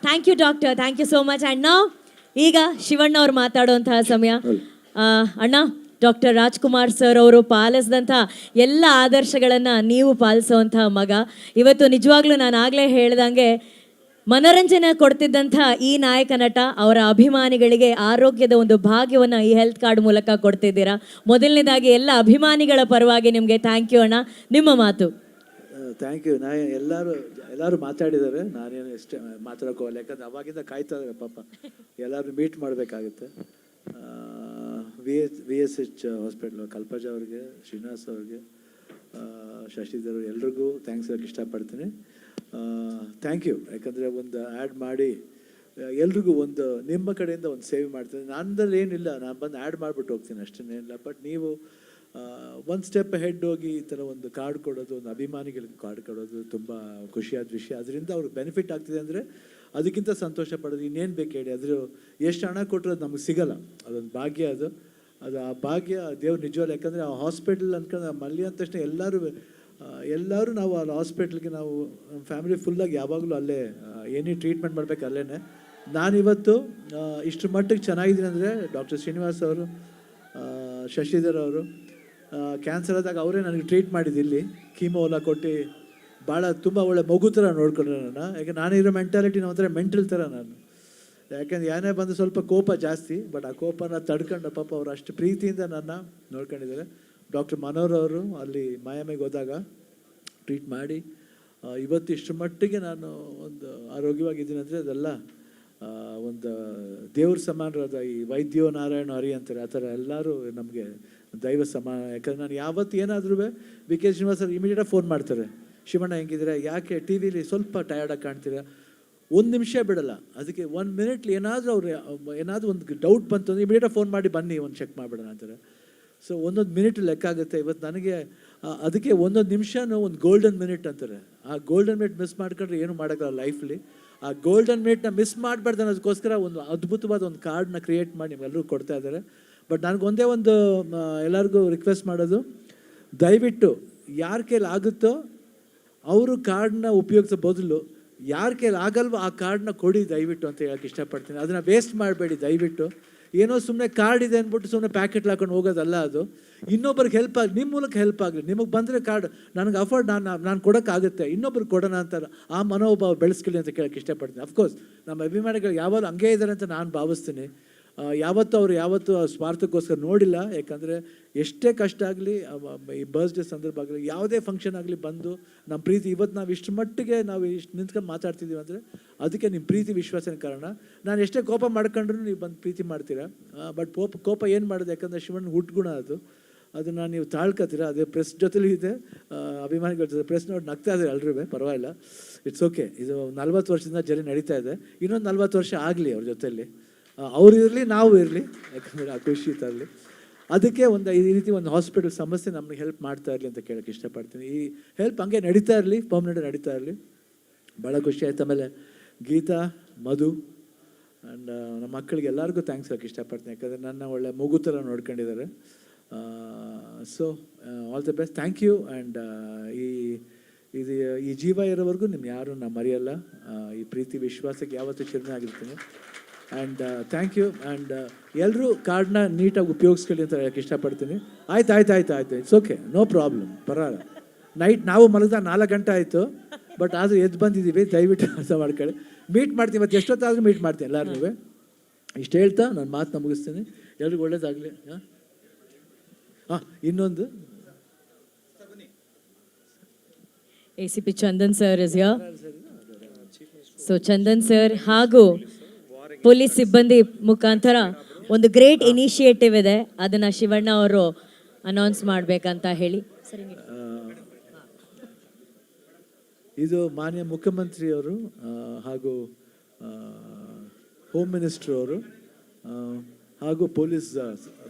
Thank you doctor, thank you so much. And ನಾವು ಈಗ ಶಿವಣ್ಣ ಅವ್ರು ಮಾತಾಡುವಂತಹ ಸಮಯ. ಅಣ್ಣ, ಡಾಕ್ಟರ್ ರಾಜ್ಕುಮಾರ್ ಸರ್ ಅವರು ಪಾಲಿಸಿದಂಥ ಎಲ್ಲ ಆದರ್ಶಗಳನ್ನು ನೀವು ಪಾಲಿಸುವಂತಹ ಮಗ. ಇವತ್ತು ನಿಜವಾಗ್ಲೂ ನಾನು ಆಗಲೇ ಹೇಳ್ದಂಗೆ ಮನೋರಂಜನೆ ಕೊಡ್ತಿದ್ದಂಥ ಈ ನಾಯಕ ನಟ ಅವರ ಅಭಿಮಾನಿಗಳಿಗೆ ಆರೋಗ್ಯದ ಒಂದು ಭಾಗ್ಯವನ್ನು ಈ ಹೆಲ್ತ್ ಕಾರ್ಡ್ ಮೂಲಕ ಕೊಡ್ತಿದ್ದೀರಾ. ಮೊದಲನೇದಾಗಿ ಎಲ್ಲ ಅಭಿಮಾನಿಗಳ ಪರವಾಗಿ ನಿಮಗೆ ಥ್ಯಾಂಕ್ ಯು ಅಣ್ಣ. ನಿಮ್ಮ ಮಾತು. Thank you. ಎಲ್ಲರೂ ಮಾತಾಡಿದ್ದಾರೆ, ನಾನೇನು ಎಷ್ಟೇ ಮಾತಾಡೋಕ್ಕೋಗಲ್ಲ, ಯಾಕಂದ್ರೆ ಅವಾಗಿಂದ ಕಾಯ್ತಾ ಇದ್ದಾರೆ ಪಾಪ. ಎಲ್ಲರೂ ಮೀಟ್ ಮಾಡಬೇಕಾಗುತ್ತೆ. VSH ಹಾಸ್ಪಿಟ್ಲು ಕಲ್ಪಜ ಅವ್ರಿಗೆ, ಶ್ರೀನಿವಾಸ್ ಅವ್ರಿಗೆ, ಶಶಿಧರ್ ಎಲ್ರಿಗೂ ಥ್ಯಾಂಕ್ಸ್ ಹೇಳಕ್ಕೆ ಇಷ್ಟಪಡ್ತೀನಿ. Thank you. ಯಾಕಂದರೆ ಒಂದು ಆ್ಯಡ್ ಮಾಡಿ ಎಲ್ರಿಗೂ ಒಂದು ನಿಮ್ಮ ಕಡೆಯಿಂದ ಒಂದು ಸೇವೆ ಮಾಡ್ತೀನಿ. ನನ್ನಲ್ಲಿ ಏನಿಲ್ಲ, ನಾನು ಬಂದು ಆ್ಯಡ್ ಮಾಡಿಬಿಟ್ಟು ಹೋಗ್ತೀನಿ, ಅಷ್ಟೇನಿಲ್ಲ. ಬಟ್ ನೀವು ಒಂದು ಸ್ಟೆಪ್ ಹೆಡ್ ಹೋಗಿ ಈ ಥರ ಒಂದು ಕಾರ್ಡ್ ಕೊಡೋದು, ಒಂದು ಅಭಿಮಾನಿಗಳಿಗೆ ಕಾರ್ಡ್ ಕೊಡೋದು ತುಂಬ ಖುಷಿಯಾದ ವಿಷಯ. ಅದರಿಂದ ಅವ್ರಿಗೆ ಬೆನಿಫಿಟ್ ಆಗ್ತಿದೆ ಅಂದರೆ ಅದಕ್ಕಿಂತ ಸಂತೋಷ ಪಡೋದು ಇನ್ನೇನು ಬೇಕು ಹೇಳಿ. ಅದ್ರ ಎಷ್ಟು ಹಣ ಕೊಟ್ಟರು ಅದು ನಮಗೆ ಸಿಗಲ್ಲ, ಅದೊಂದು ಭಾಗ್ಯ. ಅದು ಆ ಭಾಗ್ಯ ದೇವ್ರು ನಿಜವಲ್ಲ. ಯಾಕಂದರೆ ಆ ಹಾಸ್ಪಿಟಲ್ ಅಂದ್ಕೊಂಡು ಮಲ್ಲಿ ಅಂದ ತಕ್ಷಣ ಎಲ್ಲರೂ ನಾವು ಆ ಹಾಸ್ಪಿಟ್ಲಿಗೆ ನಾವು ನಮ್ಮ ಫ್ಯಾಮಿಲಿ ಫುಲ್ಲಾಗಿ ಯಾವಾಗಲೂ ಅಲ್ಲೇ ಏನೇ ಟ್ರೀಟ್ಮೆಂಟ್ ಮಾಡಬೇಕು ಅಲ್ಲೇ. ನಾನಿವತ್ತು ಇಷ್ಟರ ಮಟ್ಟಿಗೆ ಚೆನ್ನಾಗಿದ್ದೀನಿ ಅಂದರೆ ಡಾಕ್ಟರ್ ಶ್ರೀನಿವಾಸ್ ಅವರು, ಶಶಿಧರ್ ಅವರು ಕ್ಯಾನ್ಸರ್ ಆದಾಗ ಅವರೇ ನನಗೆ ಟ್ರೀಟ್ ಮಾಡಿದ್ದು. ಇಲ್ಲಿ ಕೀಮೋ ಎಲ್ಲ ಕೊಟ್ಟು ಭಾಳ ತುಂಬ ಒಳ್ಳೆ ಮಗು ಥರ ನೋಡ್ಕೊಂಡ್ರೆ ನನ್ನ. ಯಾಕೆ ನಾನಿರೋ ಮೆಂಟಾಲಿಟಿ ಒಂಥರ ಮೆಂಟಲ್ ಥರ ನಾನು. ಯಾಕೆಂದ್ರೆ ಏನೇ ಬಂದು ಸ್ವಲ್ಪ ಕೋಪ ಜಾಸ್ತಿ, ಬಟ್ ಆ ಕೋಪನ ತಡ್ಕೊಂಡು ಪಾಪ ಅವರು ಅಷ್ಟು ಪ್ರೀತಿಯಿಂದ ನನ್ನ ನೋಡ್ಕೊಂಡಿದ್ದಾರೆ. ಡಾಕ್ಟರ್ ಮನೋಹರ್ ಅವರು ಅಲ್ಲಿ ಮಾಯಾಮಿಗೆ ಹೋದಾಗ ಟ್ರೀಟ್ ಮಾಡಿ ಇವತ್ತು ಇಷ್ಟು ಮಟ್ಟಿಗೆ ನಾನು ಒಂದು ಆರೋಗ್ಯವಾಗಿದ್ದೀನಿ ಅಂದರೆ ಅದೆಲ್ಲ ಒಂದು ದೇವ್ರ ಸಮಾನರಾದ ಈ ವೈದ್ಯೋ ನಾರಾಯಣ ಹರಿ ಅಂತಾರೆ, ಆ ಥರ ಎಲ್ಲರೂ ನಮಗೆ ದೈವ ಸಮಾನ. ಯಾಕಂದ್ರೆ ನಾನು ಯಾವತ್ತು ಏನಾದ್ರೂ VK ಶ್ರೀನಿವಾಸ್ ಸರ್ ಇಮಿಡಿಯೇಟಾಗಿ ಫೋನ್ ಮಾಡ್ತಾರೆ, ಶಿವಣ್ಣ ಹೆಂಗಿದ್ದೀರಾ, ಯಾಕೆ ಟಿ ವಿಲಿ ಸ್ವಲ್ಪ ಟಯರ್ಡಾಗಿ ಕಾಣ್ತೀರಾ, ಒಂದು ನಿಮಿಷ ಬಿಡಲ್ಲ. ಅದಕ್ಕೆ 1 ಮಿನಿಟ್ಲಿ ಏನಾದರೂ ಒಂದು ಡೌಟ್ ಬಂತು ಅಂದರೆ ಇಮಿಡಿಯೇಟಾಗಿ ಫೋನ್ ಮಾಡಿ ಬನ್ನಿ ಒಂದು ಚೆಕ್ ಮಾಡಿಬಿಡೋಣ ಅಂತಾರೆ. ಸೊ ಒಂದೊಂದು ಮಿನಿಟ್ ಲೆಕ್ಕ ಆಗುತ್ತೆ. ಇವತ್ತು ನನಗೆ ಅದಕ್ಕೆ ಒಂದೊಂದು ನಿಮಿಷನೂ ಒಂದು ಗೋಲ್ಡನ್ ಮಿನಿಟ್ ಅಂತಾರೆ. ಆ ಗೋಲ್ಡನ್ ಮಿನಿಟ್ ಮಿಸ್ ಮಾಡ್ಕೊಂಡ್ರೆ ಏನು ಮಾಡೋಕ್ಕಲ್ಲ ಲೈಫ್ಲಿ. ಆ ಗೋಲ್ಡನ್ ಮಿನಿಟ್ನ ಮಿಸ್ ಮಾಡಬಾರ್ದು ಅನ್ನೋದಕ್ಕೋಸ್ಕರ ಒಂದು ಅದ್ಭುತವಾದ ಒಂದು ಕಾರ್ಡ್ನ ಕ್ರಿಯೇಟ್ ಮಾಡಿ ನಿಮ್ಗೆಲ್ಲರೂ ಕೊಡ್ತಾ ಇದ್ದಾರೆ. ಬಟ್ ನನಗೊಂದೇ ಒಂದು ಎಲ್ಲರಿಗೂ ರಿಕ್ವೆಸ್ಟ್ ಮಾಡೋದು, ದಯವಿಟ್ಟು ಯಾರ ಕೈಲಿ ಆಗುತ್ತೋ ಅವರು ಕಾರ್ಡ್ನ ಉಪಯೋಗಿಸೋ ಬದಲು ಯಾರ ಕೈಲಿ ಆಗಲ್ವೋ ಆ ಕಾರ್ಡ್ನ ಕೊಡಿ ದಯವಿಟ್ಟು ಅಂತ ಹೇಳಕ್ಕೆ ಇಷ್ಟಪಡ್ತೀನಿ. ಅದನ್ನು ವೇಸ್ಟ್ ಮಾಡಬೇಡಿ ದಯವಿಟ್ಟು. ಏನೋ ಸುಮ್ಮನೆ ಕಾರ್ಡ್ ಇದೆ ಅಂದ್ಬಿಟ್ಟು ಸುಮ್ಮನೆ ಪ್ಯಾಕೆಟ್ ಹಾಕೊಂಡು ಹೋಗೋದಲ್ಲ. ಅದು ಇನ್ನೊಬ್ರಿಗೆ ಹೆಲ್ಪ್ ಆಗಲಿ, ನಿಮ್ಮ ಮೂಲಕ ಹೆಲ್ಪ್ ಆಗಲಿ. ನಿಮಗೆ ಬಂದರೆ ಕಾರ್ಡ್ ನನಗೆ ಅಫೋರ್ಡ್ ನಾನು ಕೊಡೋಕ್ಕಾಗುತ್ತೆ, ಇನ್ನೊಬ್ರಿಗೆ ಕೊಡೋಣ ಅಂತ ಆ ಮನೋಭಾವ ಬೆಳೆಸ್ಕೊಳ್ಳಿ ಅಂತ ಕೇಳೋಕ್ಕೆ ಇಷ್ಟಪಡ್ತೀನಿ. ಅಫ್ಕೋರ್ಸ್ ನಮ್ಮ ಅಭಿಮಾನಿಗಳು ಯಾವಾಗಲೂ ಹಂಗೇ ಇದ್ದಾರೆ ಅಂತ ನಾನು ಭಾವಿಸ್ತೀನಿ. ಯಾವತ್ತೂ ಸ್ವಾರ್ಥಕ್ಕೋಸ್ಕರ ನೋಡಿಲ್ಲ. ಯಾಕಂದರೆ ಎಷ್ಟೇ ಕಷ್ಟ ಆಗಲಿ, ಈ ಬರ್ತ್ಡೇ ಸಂದರ್ಭ ಆಗಲಿ, ಯಾವುದೇ ಫಂಕ್ಷನ್ ಆಗಲಿ ಬಂದು ನಮ್ಮ ಪ್ರೀತಿ ಇವತ್ತು ನಾವು ಇಷ್ಟು ಮಟ್ಟಿಗೆ ನಾವು ಇಷ್ಟು ನಿಂತ್ಕೊಂಡು ಮಾತಾಡ್ತಿದ್ದೀವಿ ಅಂದರೆ ಅದಕ್ಕೆ ನಿಮ್ಮ ಪ್ರೀತಿ ವಿಶ್ವಾಸನ ಕಾರಣ. ನಾನು ಎಷ್ಟೇ ಕೋಪ ಮಾಡ್ಕೊಂಡ್ರು ನೀವು ಬಂದು ಪ್ರೀತಿ ಮಾಡ್ತೀರಾ. ಬಟ್ ಕೋಪ ಏನು ಮಾಡೋದು, ಯಾಕಂದರೆ ಶಿವಣ್ಣ ಹುಟ್ಟುಗುಣ ಅದನ್ನು ನೀವು ತಾಳ್ಕೊತೀರ. ಅದೇ ಪ್ರೆಸ್ ಜೊತೆಲಿ ಇದೆ, ಅಭಿಮಾನಿಗಳ ಜೊತೆ ಪ್ರೆಸ್ ನೋಡಿ ನಗ್ತಾ ಇದ್ದಾರೆ ಎಲ್ಲರೂ, ಪರವಾಗಿಲ್ಲ, ಇಟ್ಸ್ ಓಕೆ. ಇದು 40 ವರ್ಷದಿಂದ ಜರ್ನಿ ನಡೀತಾ ಇದೆ. ಇನ್ನೊಂದು 40 ವರ್ಷ ಆಗಲಿ ಅವ್ರ ಜೊತೆಯಲ್ಲಿ, ಅವ್ರು ಇರಲಿ ನಾವು ಇರಲಿ, ಯಾಕಂದರೆ ಆ ಖುಷಿ ತರಲಿ. ಅದಕ್ಕೆ ಈ ರೀತಿ ಒಂದು ಹಾಸ್ಪಿಟಲ್ ಸಮಸ್ಯೆ ನಮಗೆ ಹೆಲ್ಪ್ ಮಾಡ್ತಾ ಇರಲಿ ಅಂತ ಕೇಳೋಕ್ಕೆ ಇಷ್ಟಪಡ್ತೀನಿ. ಈ ಹೆಲ್ಪ್ ಹಂಗೆ ನಡೀತಾ ಇರಲಿ, ಪರ್ಮನೆಂಟ್ ನಡೀತಾ ಇರಲಿ. ಭಾಳ ಖುಷಿ ಆಯ್ತು. ಆಮೇಲೆ ಗೀತಾ, ಮಧು ಆ್ಯಂಡ್ ನಮ್ಮ ಮಕ್ಕಳಿಗೆ ಎಲ್ಲರಿಗೂ ಥ್ಯಾಂಕ್ಸ್ ಹೇಳೋಕ್ಕೆ ಇಷ್ಟಪಡ್ತೀನಿ. ಯಾಕಂದರೆ ನನ್ನ ಒಳ್ಳೆ ಮಗು ಥರ ನೋಡ್ಕೊಂಡಿದ್ದಾರೆ. So all the best, thank you. And ಈ ಜೀವ ಇರೋವರೆಗೂ ಯಾರು ನಾನು ಮರೆಯಲ್ಲ. ಈ ಪ್ರೀತಿ ವಿಶ್ವಾಸಕ್ಕೆ ಯಾವತ್ತೂ ಚಿರನೆ ಆಗಿರ್ತೀನಿ. And thank you. ಆ್ಯಂಡ್ ಎಲ್ಲರೂ ಕಾರ್ಡ್ನ ನೀಟಾಗಿ ಉಪಯೋಗಿಸ್ಕೊಳ್ಳಿ ಅಂತ ಹೇಳಕ್ಕೆ ಇಷ್ಟಪಡ್ತೀನಿ. ಆಯ್ತು, ಇಟ್ಸ್ ಓಕೆ, ನೋ ಪ್ರಾಬ್ಲಮ್, ಪರವಾಗಿಲ್ಲ. ನೈಟ್ ನಾವು ಮಲಗಿದ 4 ಗಂಟೆ ಆಯಿತು, ಬಟ್ ಆದರೂ ಎದ್ದು ಬಂದಿದ್ದೀವಿ. ದಯವಿಟ್ಟು ಅರ್ಥ ಮಾಡ್ಕೊಳ್ಳಿ. ಮೀಟ್ ಮಾಡ್ತೀನಿ, ಇವತ್ತು ಎಷ್ಟೊತ್ತಾದರೂ ಮೀಟ್ ಮಾಡ್ತೀನಿ ಎಲ್ಲರೂ. ಇಷ್ಟು ಹೇಳ್ತಾ ನಾನು ಮಾತನ್ನ ಮುಗಿಸ್ತೀನಿ. ಎಲ್ರಿಗೂ ಒಳ್ಳೇದಾಗಲಿ. ಇನ್ನೊಂದು ACP Chandan sir is here. So Chandan sir ಹಾಗೂ ಪೊಲೀಸ್ ಸಿಬ್ಬಂದಿ ಮುಖಾಂತರ ಒಂದು ಗ್ರೇಟ್ ಇನಿಷಿಯೇಟಿವ್ ಇದೆ, ಅದನ್ನು ಶಿವಣ್ಣ ಅವರು ಅನೌನ್ಸ್ ಮಾಡಬೇಕಂತ ಹೇಳಿ. ಇದು ಮಾನ್ಯ ಮುಖ್ಯಮಂತ್ರಿಯವರು ಹಾಗೂ ಹೋಮ್ ಮಿನಿಸ್ಟ್ರ್ ಅವರು ಹಾಗೂ ಪೊಲೀಸ್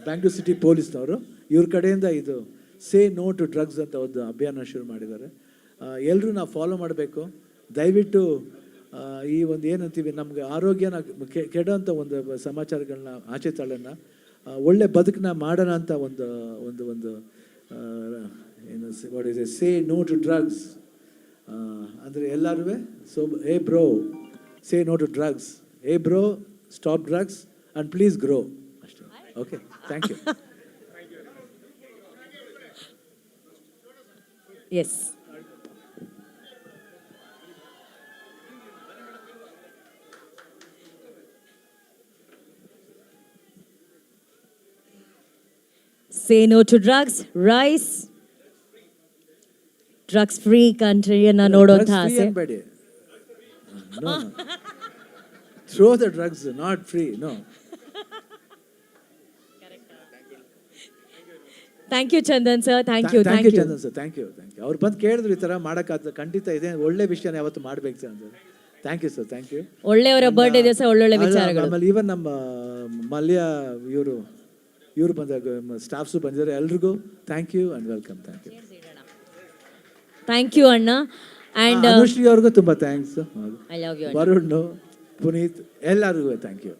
ಬ್ಯಾಂಗ್ಳೂರ್ ಸಿಟಿ ಪೊಲೀಸ್ನವರು ಇವ್ರ ಕಡೆಯಿಂದ ಇದು ಸೇ ನೋ ಟು ಡ್ರಗ್ಸ್ ಅಂತ ಒಂದು ಅಭಿಯಾನ ಶುರು ಮಾಡಿದ್ದಾರೆ. ಎಲ್ಲರೂ ನಾವು ಫಾಲೋ ಮಾಡಬೇಕು ದಯವಿಟ್ಟು. ಈ ಒಂದು ಏನಂತೀವಿ, ನಮ್ಗೆ ಆರೋಗ್ಯನ ಕೆಡೋಂಥ ಒಂದು ಸಮಾಚಾರಗಳನ್ನ ಆಚೆ ತಳ್ಳೋಣ, ಒಳ್ಳೆ ಬದುಕನ್ನ ಮಾಡೋಣ ಅಂತ ಒಂದು ಏನು what is say no to drugs ಅಂದರೆ ಎಲ್ಲರೂ. So bro say no to drugs. Hey bro, stop drugs and please grow ಅಷ್ಟೇ. Okay, thank you. Yes. Say no to drugs, rise, drugs free ಕಂಟ್ರಿಯನ್ನ ನೋಡುವಂತ ಆಸೆ. ಬೇಡಿ, no, throw the drugs, not free, no. Thank you Chandan sir, thank you. Thank you Chandan sir, thank you. ಅವ್ರು ಬಂದು ಕೇಳಿದ್ರು ಈ ಥರ ಮಾಡೋಕ್ಕಾಗ್ತದೆ, ಖಂಡಿತ ಇದೆ ಒಳ್ಳೆ ವಿಷಯನ ಯಾವತ್ತು ಮಾಡ್ಬೇಕು ಸರ್ ಅಂತ. Thank you sir, thank you. ಒಳ್ಳೆಯವರ ಬರ್ಡೇ ದಿವಸ ಒಳ್ಳೊಳ್ಳೆ ವಿಚಾರಗಳು. ಆಮೇಲೆ ಈವನ್ ನಮ್ಮ ಮಲ್ಯ ಇವರು ಬಂದಾಗ ಸ್ಟಾಫ್ಸು ಬಂದಿದ್ದಾರೆ, ಎಲ್ರಿಗೂ thank you and welcome. Thank you. Thank you ಅಣ್ಣ. ಆ್ಯಂಡ್ ಅನುಶ್ರೀ ಅವ್ರಿಗೂ ತುಂಬ thanks. I love you. Varun, Puneeth ಎಲ್ಲರಿಗೂ ಥ್ಯಾಂಕ್ ಯು.